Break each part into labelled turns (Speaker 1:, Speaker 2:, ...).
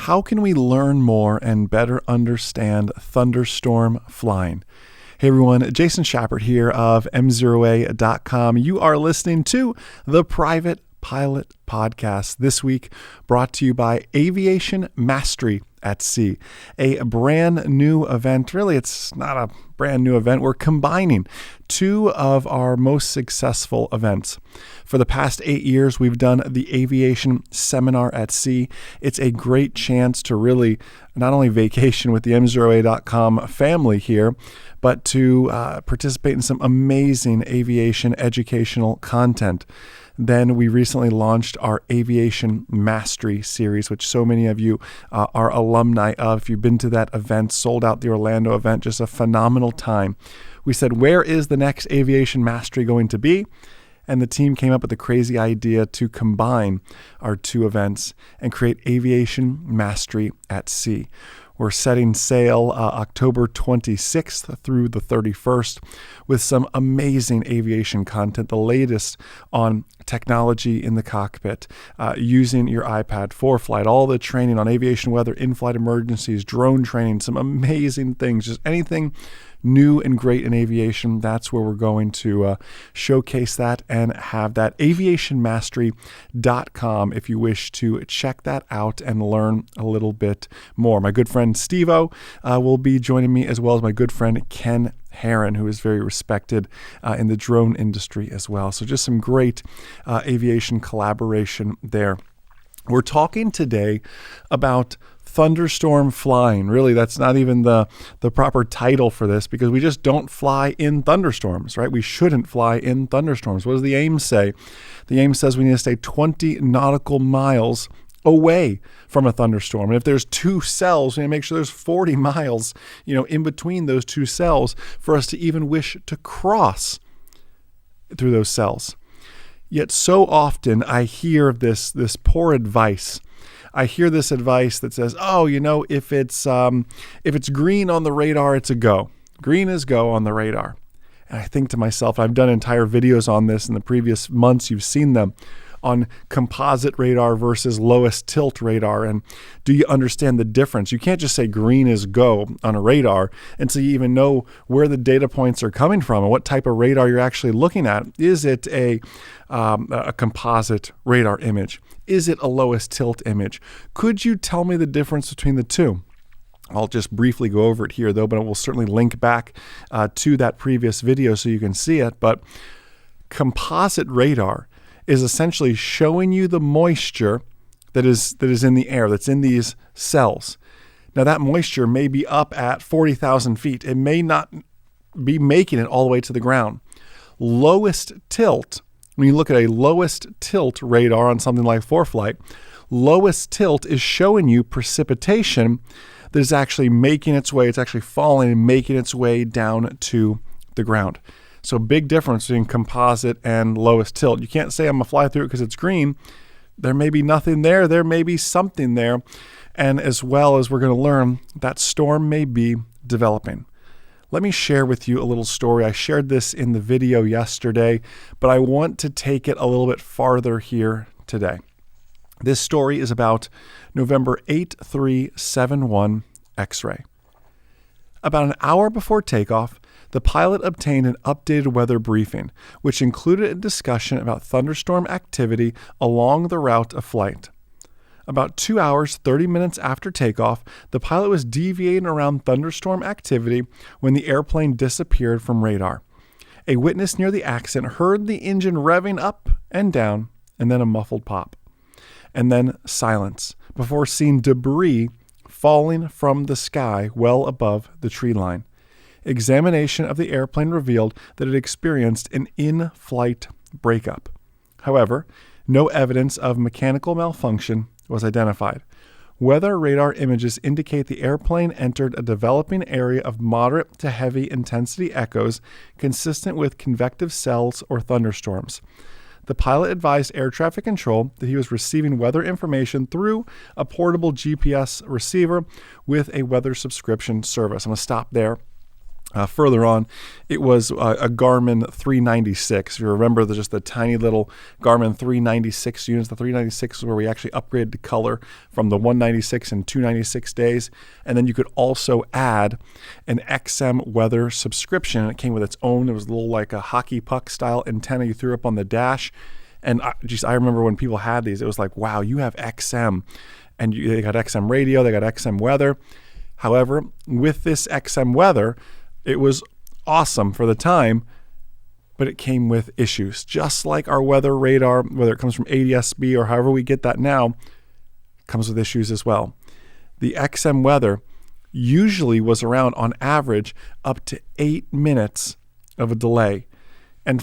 Speaker 1: How can we learn more and better understand thunderstorm flying? Hey everyone, Jason Schappert here of MzeroA.com. You are listening to the Private Pilot Podcast, this week brought to you by Aviation Mastery at Sea, a brand new event. Really, it's not a brand new event. We're combining two of our most successful events. For the past 8 years, we've done the Aviation Seminar at Sea. It's a great chance to really not only vacation with the MzeroA.com family here, but to participate in some amazing aviation educational content. Then we recently launched our Aviation Mastery series, which so many of you are alumni of. If you've been to that event, sold out the Orlando event, just a phenomenal time. We said, where is the next Aviation Mastery going to be? And the team came up with the crazy idea to combine our two events and create Aviation Mastery at Sea. We're setting sail October 26th through the 31st with some amazing aviation content, the latest on technology in the cockpit, using your iPad for flight, all the training on aviation weather, in-flight emergencies, drone training, some amazing things, just anything new and great in aviation. That's where we're going to showcase that and have that. aviationmastery.com if you wish to check that out and learn a little bit more. My good friend Steve-O will be joining me, as well as my good friend Ken Heron, who is very respected in the drone industry as well. So just some great aviation collaboration there. We're talking today about thunderstorm flying. Really, that's not even the proper title for this, because we just don't fly in thunderstorms, right? We shouldn't fly in thunderstorms. What does the AIM say? The AIM says we need to stay 20 nautical miles away from a thunderstorm. And if there's two cells, we need to make sure there's 40 miles, in between those two cells for us to even wish to cross through those cells. Yet so often I hear this poor advice. I hear this advice that says, if it's green on the radar, it's a go. Green is go on the radar. And I think to myself, I've done entire videos on this in the previous months. You've seen them on composite radar versus lowest tilt radar. And do you understand the difference? You can't just say green is go on a radar until you even know where the data points are coming from and what type of radar you're actually looking at. Is it a composite radar image? Is it a lowest tilt image? Could you tell me the difference between the two? I'll just briefly go over it here, though, but I will certainly link back to that previous video so you can see it. But composite radar is essentially showing you the moisture that is in the air, that's in these cells. Now, that moisture may be up at 40,000 feet. It may not be making it all the way to the ground. Lowest tilt, when you look at a lowest tilt radar on something like ForeFlight, lowest tilt is showing you precipitation that is actually making its way, it's actually falling and making its way down to the ground. So big difference between composite and lowest tilt. You can't say I'm going to fly through it because it's green. There may be nothing there. There may be something there. And as well as we're going to learn, that storm may be developing. Let me share with you a little story. I shared this in the video yesterday, but I want to take it a little bit farther here today. This story is about November 8371 X-ray. About an hour before takeoff, the pilot obtained an updated weather briefing, which included a discussion about thunderstorm activity along the route of flight. About 2 hours, 30 minutes after takeoff, the pilot was deviating around thunderstorm activity when the airplane disappeared from radar. A witness near the accident heard the engine revving up and down, and then a muffled pop. And then silence, before seeing debris falling from the sky well above the tree line. Examination of the airplane revealed that it experienced an in-flight breakup. However, no evidence of mechanical malfunction was identified. Weather radar images indicate the airplane entered a developing area of moderate to heavy intensity echoes consistent with convective cells or thunderstorms. The pilot advised air traffic control that he was receiving weather information through a portable GPS receiver with a weather subscription service. I'm going to stop there. Further on, it was a Garmin 396. You remember just the tiny little Garmin 396 units. The 396 is where we actually upgraded to color from the 196 and 296 days. And then you could also add an XM weather subscription. It came with its own. It was a little like a hockey puck style antenna you threw up on the dash. And I remember when people had these, it was like, wow, you have XM. And they got XM radio, they got XM weather. However, with this XM weather, it was awesome for the time, but it came with issues. Just like our weather radar, whether it comes from ADS-B or however we get that now, it comes with issues as well. The XM weather usually was around, on average, up to 8 minutes of a delay. And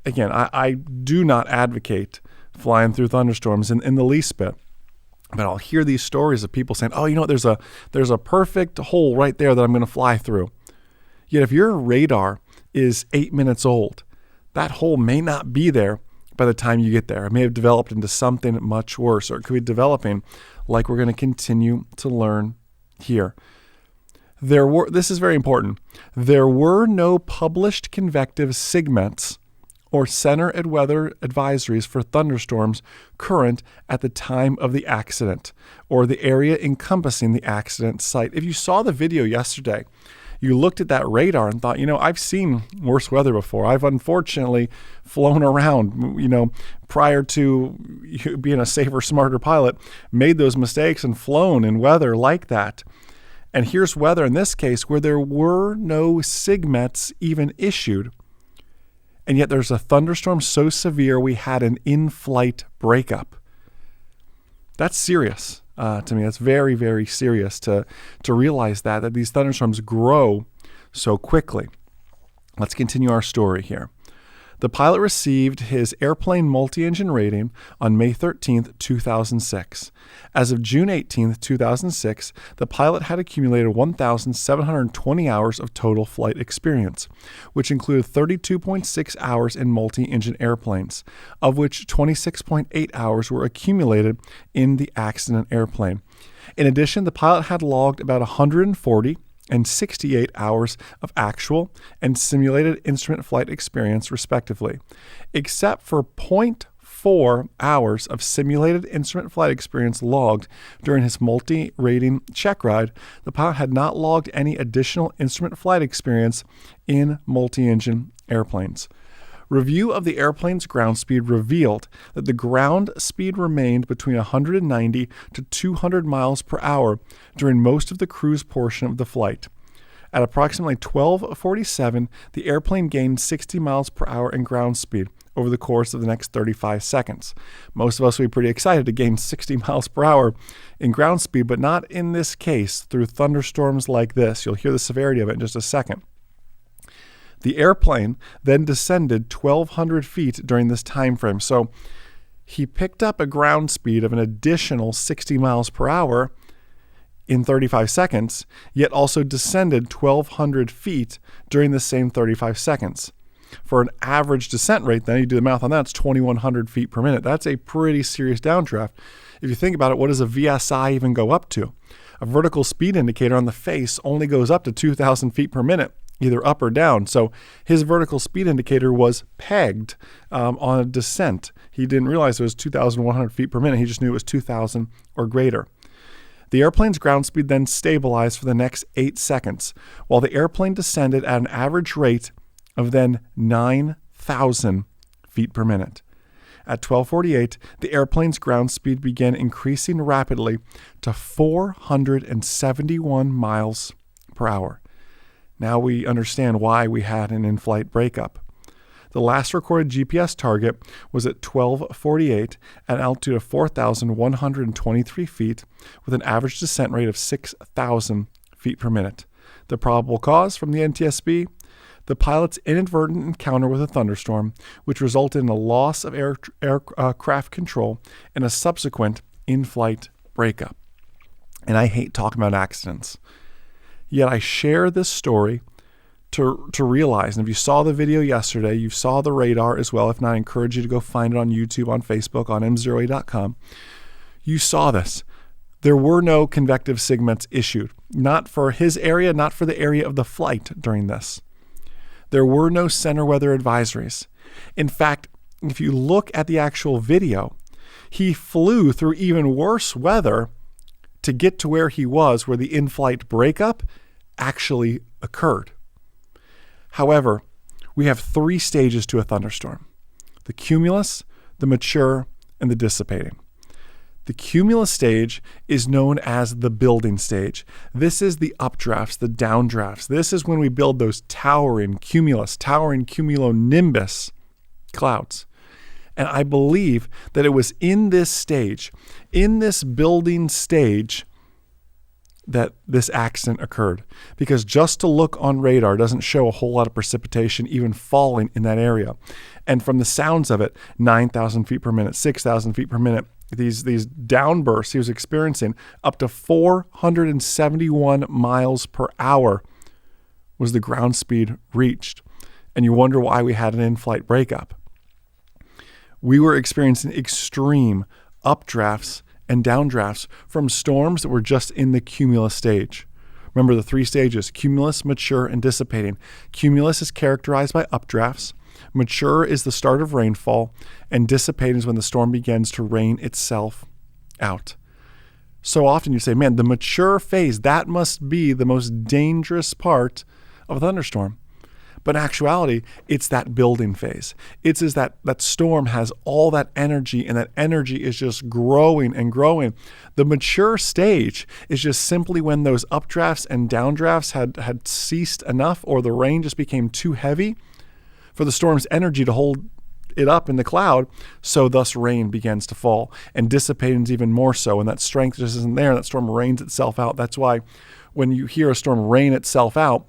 Speaker 1: again, I do not advocate flying through thunderstorms in the least bit. But I'll hear these stories of people saying, oh, you know what, there's a perfect hole right there that I'm going to fly through. Yet if your radar is 8 minutes old, that hole may not be there by the time you get there. It may have developed into something much worse, or it could be developing like we're going to continue to learn here. This is very important. There were no published convective segments or center and weather advisories for thunderstorms current at the time of the accident or the area encompassing the accident site. If you saw the video yesterday, you looked at that radar and thought, I've seen worse weather before. I've unfortunately flown around, prior to being a safer, smarter pilot, made those mistakes and flown in weather like that. And here's weather in this case where there were no SIGMETs even issued. And yet there's a thunderstorm so severe we had an in-flight breakup. That's serious. To me, that's very, very serious to realize that these thunderstorms grow so quickly. Let's continue our story here. The pilot received his airplane multi-engine rating on May 13th, 2006. As of June 18th, 2006, the pilot had accumulated 1,720 hours of total flight experience, which included 32.6 hours in multi-engine airplanes, of which 26.8 hours were accumulated in the accident airplane. In addition, the pilot had logged about 140 and 68 hours of actual and simulated instrument flight experience, respectively. Except for 0.4 hours of simulated instrument flight experience logged during his multi-rating check ride, the pilot had not logged any additional instrument flight experience in multi-engine airplanes. Review of the airplane's ground speed revealed that the ground speed remained between 190 to 200 miles per hour during most of the cruise portion of the flight. At approximately 12:47, the airplane gained 60 miles per hour in ground speed over the course of the next 35 seconds. Most of us would be pretty excited to gain 60 miles per hour in ground speed, but not in this case through thunderstorms like this. You'll hear the severity of it in just a second. The airplane then descended 1,200 feet during this time frame. So he picked up a ground speed of an additional 60 miles per hour in 35 seconds, yet also descended 1,200 feet during the same 35 seconds. For an average descent rate, then you do the math on that, it's 2,100 feet per minute. That's a pretty serious downdraft. If you think about it, what does a VSI even go up to? A vertical speed indicator on the face only goes up to 2,000 feet per minute, either up or down. So his vertical speed indicator was pegged on a descent. He didn't realize it was 2,100 feet per minute. He just knew it was 2,000 or greater. The airplane's ground speed then stabilized for the next 8 seconds, while the airplane descended at an average rate of then 9,000 feet per minute. At 12:48, the airplane's ground speed began increasing rapidly to 471 miles per hour. Now we understand why we had an in-flight breakup. The last recorded GPS target was at 12:48 at an altitude of 4,123 feet with an average descent rate of 6,000 feet per minute. The probable cause from the NTSB? The pilot's inadvertent encounter with a thunderstorm, which resulted in a loss of aircraft control and a subsequent in-flight breakup. And I hate talking about accidents. Yet I share this story to realize, and if you saw the video yesterday, you saw the radar as well. If not, I encourage you to go find it on YouTube, on Facebook, on MzeroA.com. You saw this. There were no convective SIGMETs issued, not for his area, not for the area of the flight during this. There were no center weather advisories. In fact, if you look at the actual video, he flew through even worse weather to get to where he was, where the in-flight breakup actually occurred. However, we have 3 stages to a thunderstorm: the cumulus, the mature, and the dissipating. The cumulus stage is known as the building stage. This is the updrafts, the downdrafts. This is when we build those towering cumulonimbus clouds. And I believe that it was in this stage, in this building stage, that this accident occurred. Because just to look on radar doesn't show a whole lot of precipitation even falling in that area. And from the sounds of it, 9,000 feet per minute, 6,000 feet per minute, these downbursts he was experiencing, up to 471 miles per hour was the ground speed reached. And you wonder why we had an in-flight breakup. We were experiencing extreme updrafts and downdrafts from storms that were just in the cumulus stage. Remember the 3 stages: cumulus, mature, and dissipating. Cumulus is characterized by updrafts. Mature is the start of rainfall, and dissipating is when the storm begins to rain itself out. So often you say, man, the mature phase, that must be the most dangerous part of a thunderstorm. But in actuality, it's that building phase. It's as that storm has all that energy, and that energy is just growing and growing. The mature stage is just simply when those updrafts and downdrafts had ceased enough, or the rain just became too heavy for the storm's energy to hold it up in the cloud, so thus rain begins to fall. And dissipating is even more so, and that strength just isn't there, and that storm rains itself out. That's why when you hear a storm rain itself out,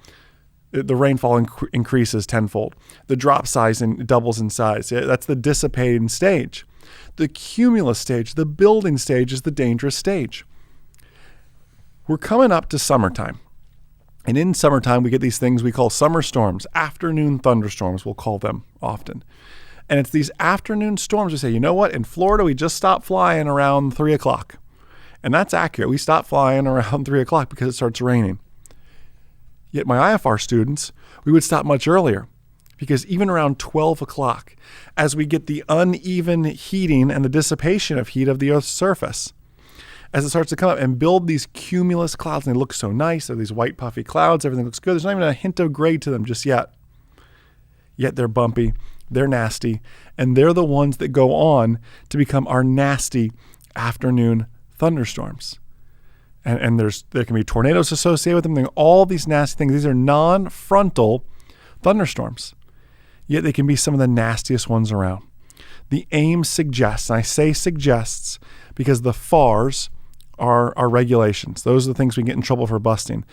Speaker 1: the rainfall increases tenfold. The drop size doubles in size. That's the dissipating stage. The cumulus stage, the building stage, is the dangerous stage. We're coming up to summertime. And in summertime, we get these things we call summer storms, afternoon thunderstorms, we'll call them often. And it's these afternoon storms. We say, you know what? In Florida, we just stopped flying around 3 o'clock. And that's accurate. We stopped flying around 3 o'clock because it starts raining. Yet my IFR students, we would stop much earlier, because even around 12 o'clock, as we get the uneven heating and the dissipation of heat of the Earth's surface, as it starts to come up and build these cumulus clouds, and they look so nice, they're these white puffy clouds, everything looks good, there's not even a hint of gray to them just yet. Yet they're bumpy, they're nasty, and they're the ones that go on to become our nasty afternoon thunderstorms. And there can be tornadoes associated with them, all these nasty things. These are non-frontal thunderstorms, yet they can be some of the nastiest ones around. The AIM suggests, and I say suggests because the FARs are regulations. Those are the things we get in trouble for busting.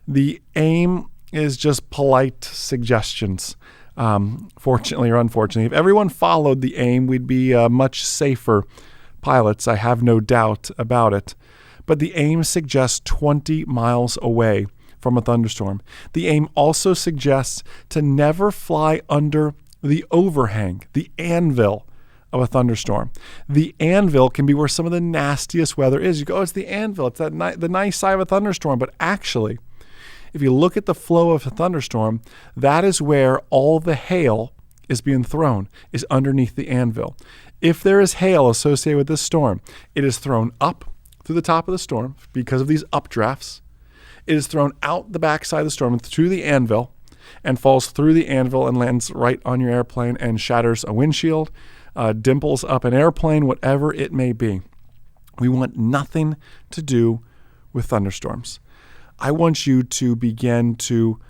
Speaker 1: The AIM is just polite suggestions, fortunately or unfortunately. If everyone followed the AIM, we'd be much safer pilots. I have no doubt about it. But the AIM suggests 20 miles away from a thunderstorm. The AIM also suggests to never fly under the overhang, the anvil of a thunderstorm. The anvil can be where some of the nastiest weather is. You go, oh, it's the anvil. It's the nice side of a thunderstorm. But actually, if you look at the flow of a thunderstorm, that is where all the hail is being thrown, is underneath the anvil. If there is hail associated with this storm, it is thrown up through the top of the storm because of these updrafts. It is thrown out the backside of the storm through the anvil and falls through the anvil and lands right on your airplane and shatters a windshield, dimples up an airplane, whatever it may be. We want nothing to do with thunderstorms. I want you to begin to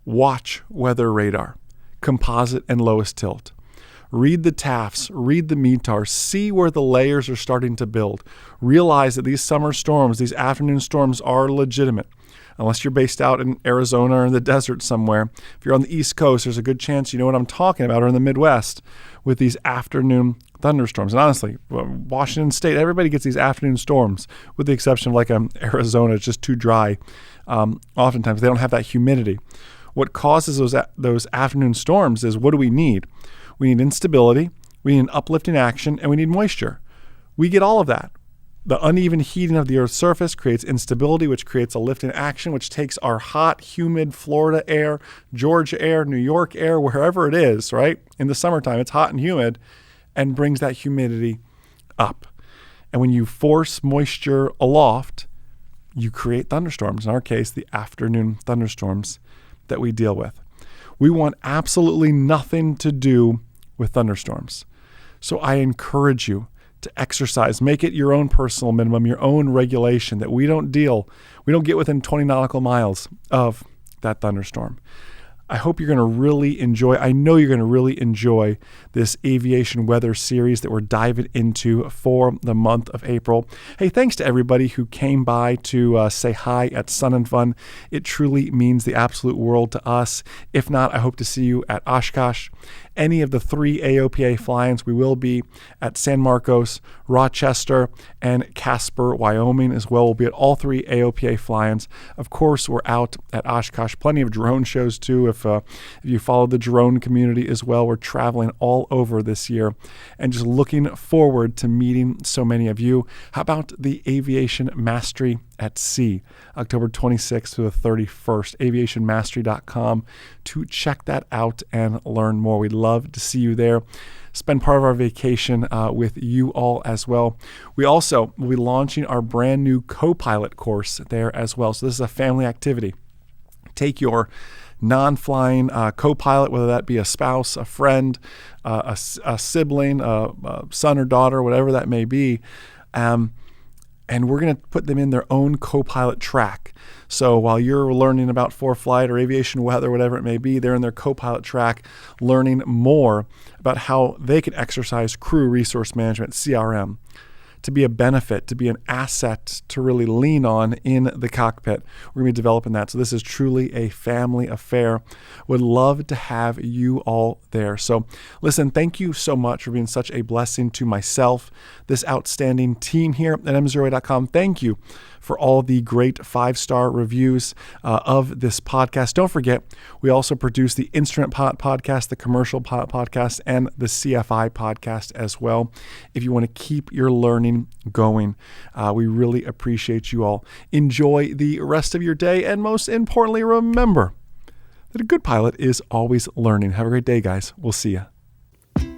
Speaker 1: watch weather radar, composite and lowest tilt. Read the TAFs, read the METARs, see where the layers are starting to build. Realize that these summer storms, these afternoon storms are legitimate. Unless you're based out in Arizona or in the desert somewhere. If you're on the East Coast, there's a good chance you know what I'm talking about, or in the Midwest with these afternoon thunderstorms. And honestly, Washington State, everybody gets these afternoon storms, with the exception of like Arizona. It's just too dry. Oftentimes, they don't have that humidity. What causes those afternoon storms is, what do we need? We need instability, we need an uplifting action, and we need moisture. We get all of that. The uneven heating of the Earth's surface creates instability, which creates a lift in action, which takes our hot, humid Florida air, Georgia air, New York air, wherever it is, right? In the summertime, it's hot and humid, and brings that humidity up. And when you force moisture aloft, you create thunderstorms. In our case, the afternoon thunderstorms that we deal with. We want absolutely nothing to do with thunderstorms. So I encourage you to exercise, make it your own personal minimum, your own regulation, that we don't get within 20 nautical miles of that thunderstorm. I hope you're going to really enjoy, I know you're going to really enjoy this aviation weather series that we're diving into for the month of April. Hey, thanks to everybody who came by to say hi at Sun and Fun. It truly means the absolute world to us. If not, I hope to see you at Oshkosh. Any of the 3 AOPA fly-ins, we will be at San Marcos, Rochester, and Casper, Wyoming as well. We'll be at all 3 AOPA fly-ins. Of course, we're out at Oshkosh. Plenty of drone shows too. If you follow the drone community as well, we're traveling all over this year and just looking forward to meeting so many of you. How about the Aviation Mastery at Sea, October 26th to the 31st, aviationmastery.com to check that out and learn more. We'd love to see you there. Spend part of our vacation with you all as well. We also will be launching our brand new co-pilot course there as well. So this is a family activity. Take your non-flying co-pilot, whether that be a spouse, a friend, a sibling, a son or daughter, whatever that may be, and we're going to put them in their own co-pilot track. So while you're learning about ForeFlight or aviation weather, whatever it may be, they're in their co-pilot track learning more about how they can exercise crew resource management, CRM, to be a benefit, to be an asset to really lean on in the cockpit. We're going to be developing that. So this is truly a family affair. Would love to have you all there. So listen, thank you so much for being such a blessing to myself, this outstanding team here at MzeroA.com. Thank you for all the great 5-star reviews of this podcast. Don't forget, we also produce the Instrument podcast, the Commercial podcast, and the CFI podcast as well. If you want to keep your learning going, we really appreciate you all. Enjoy the rest of your day, and most importantly, remember that a good pilot is always learning. Have a great day, guys. We'll see you.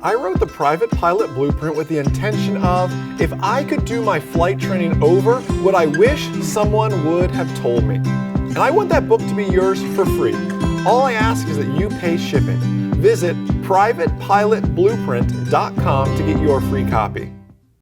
Speaker 1: I wrote the Private Pilot Blueprint with the intention of, if I could do my flight training over, what I wish someone would have told me. And I want that book to be yours for free. All I ask is that you pay shipping. Visit privatepilotblueprint.com to get your free copy.